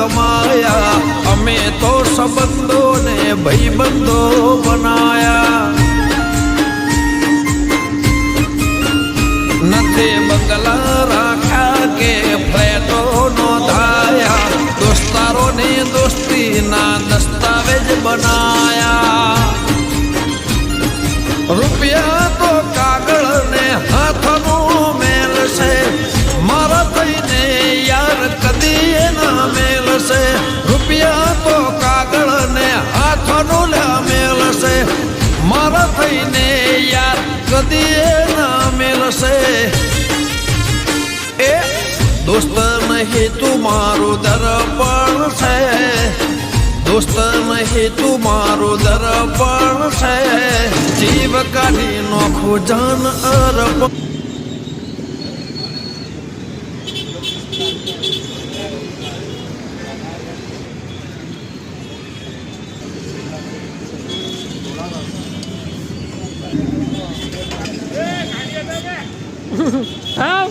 કમાયા, અમે તો સંબંધોને ભાઈબંધો બનાયા. નથી બંગલા રાખ્યા કે ફ્લેટો નોંધાયા, દોસ્તારોની દોસ્તીના દસ્તાવેજ બનાયા. રૂપિયા તો કાગળ ને હાથનું મેલ છે, મારા થઈને યાર કદી એના મેલ છે. રૂપિયા તો કાગળ ને હાથનું મેલ છે, મારા થઈને યાર કદી એના મેલ છે. એ દોસ્ત નહીં તું મારું દર્પણ છે, દોસ્ત નહીં તું મારું દર્પણ છે. જીવ કાઢી નોખું જાન અર્પણ. હા